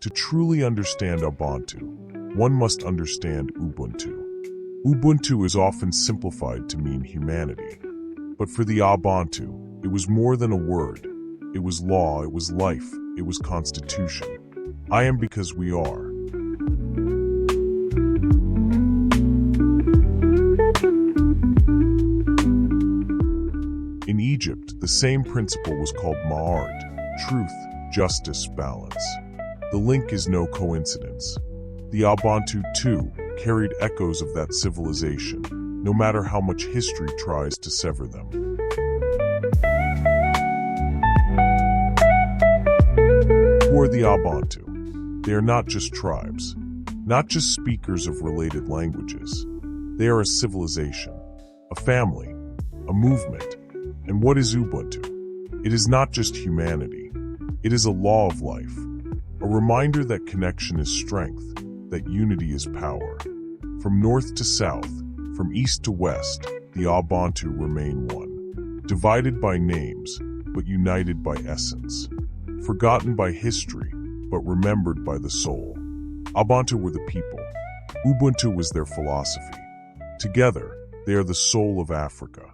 To truly understand AbaNtu, one must understand Ubuntu. Ubuntu is often simplified to mean humanity. But for the AbaNtu, it was more than a word. It was law, it was life, it was constitution. I am because we are. In Egypt, the same principle was called ma'art, truth, justice, balance. The link is no coincidence. The AbaNtu, too, carried echoes of that civilization, no matter how much history tries to sever them. Who are the AbaNtu? They are not just tribes, not just speakers of related languages. They are a civilization, a family, a movement. And what is Ubuntu? It is not just humanity. It is a law of life, a reminder that connection is strength, that unity is power. From north to south, from east to west, the AbaNtu remain one. Divided by names, but united by essence. Forgotten by history, but remembered by the soul. AbaNtu were the people. Ubuntu was their philosophy. Together, they are the soul of Africa.